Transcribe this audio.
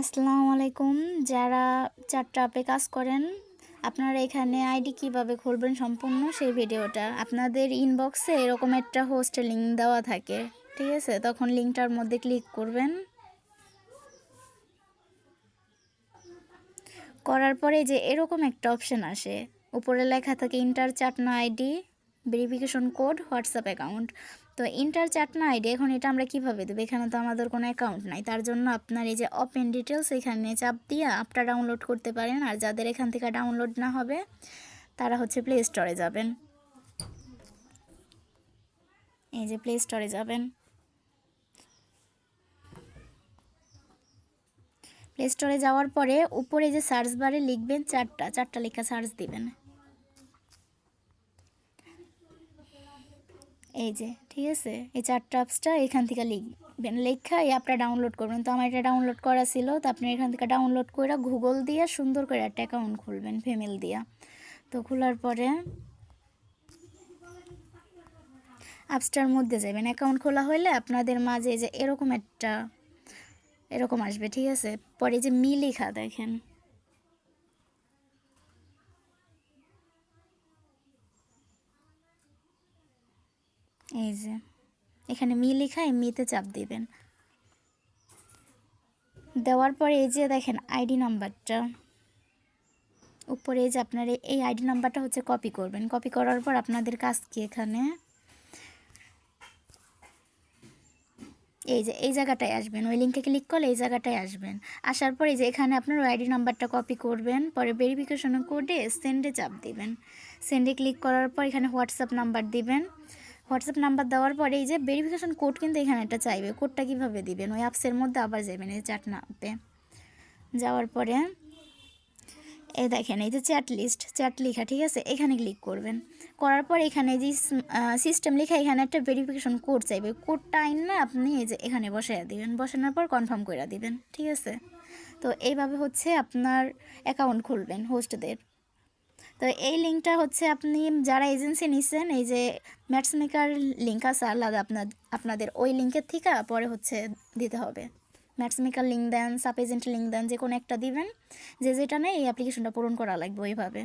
আসসালামু আলাইকুম। যারা চারটা অ্যাপে কাজ করেন, আপনারা এখানে আইডি কিভাবে খুলবেন সম্পূর্ণ সেই ভিডিওটা। আপনাদের ইনবক্সে এরকম একটা হোস্টের লিঙ্ক দেওয়া থাকে, ঠিক আছে? তখন লিঙ্কটার মধ্যে ক্লিক করবেন। করার পরে যে এরকম একটা অপশন আসে, উপরে লেখা থাকে ইন্টার চাটনা ID, verification code, WhatsApp account. তো ইন্টার চাটনা আইডি এখন এটা আমরা কিভাবে দেবো? এখানে তো আমাদের কোনো অ্যাকাউন্ট নাই। তার জন্য আপনার এই যে ওপেন ডিটেলস এখানে চাপ দিয়ে অ্যাপটা ডাউনলোড করতে পারেন। আর যাদের এখান থেকে ডাউনলোড না হবে তারা হচ্ছে প্লে স্টোরে যাবেন। এই যে প্লে স্টোরে যাবেন, প্লে স্টোরে যাওয়ার পরে উপরে যে সার্চ বারে লিখবেন চারটা লেখা সার্চ দিবেন। এই যে ঠিক আছে, এই চারটা অ্যাপসটা এখান থেকে লিখবেন, লেখা এই অ্যাপটা ডাউনলোড করবেন। তো আমার এটা ডাউনলোড করা ছিল, তো আপনি এখান থেকে ডাউনলোড করে গুগল দিয়ে সুন্দর করে একটা অ্যাকাউন্ট খুলবেন ফিমেল দিয়া। তো খোলার পরে অ্যাপসটার মধ্যে যাবেন। অ্যাকাউন্ট খোলা হলে আপনাদের মাঝে যে এরকম আসবে, ঠিক আছে? পরে যে মি লেখা দেখেন, এই যে এখানে মি লেখা, এই মিতে চাপ দিবেন। দেওয়ার পরে এই যে দেখেন আইডি নাম্বারটা উপরে, এই যে আপনার এই আইডি নাম্বারটা হচ্ছে কপি করবেন। কপি করার পর আপনাদের কাজ কি, এখানে এই যে এই জায়গাটায় আসবেন, ওই লিঙ্কে ক্লিক করলে এই জায়গাটায় আসবেন। আসার পরে যে এখানে আপনার আইডি নাম্বারটা কপি করবেন, পরে ভেরিফিকেশন কোডে সেন্ডে চাপ দিবেন। সেন্ডে ক্লিক করার পর এখানে হোয়াটসঅ্যাপ নাম্বার দিবেন। হোয়াটসঅ্যাপ নাম্বার দেওয়ার পরে এই যে ভেরিফিকেশন কোড কিন্তু এখানে একটা চাইবে। কোডটা কীভাবে দিবেন? ওই অ্যাপসের মধ্যে আবার যাবেন, এই চাটনা অ্যাপে যাওয়ার পরে এই দেখেন এই যে চ্যাট লেখা, ঠিক আছে? এখানে ক্লিক করবেন। করার পর এখানে যে সিস্টেম লেখা, এখানে একটা ভেরিফিকেশন কোড চাইবে। কোডটা আইন না আপনি এই যে এখানে বসাইয়া দিবেন, বসানোর পর কনফার্ম করে দিবেন, ঠিক আছে? তো এইভাবে হচ্ছে আপনার অ্যাকাউন্ট খুলবেন হোস্টদের। তো এই লিঙ্কটা হচ্ছে আপনি যারা এজেন্সি নিচ্ছেন, এই যে ম্যাটচমেকার লিঙ্ক আছে আলাদা আপনাদের ওই লিঙ্কের থেকে পরে হচ্ছে দিতে হবে। ম্যাটচমেকার লিঙ্ক দেন, সাব এজেন্ট লিঙ্ক দেন, যে কোনো একটা দিবেন। যে যেটা নেই এই অ্যাপ্লিকেশনটা পূরণ করা লাগবে ওইভাবে।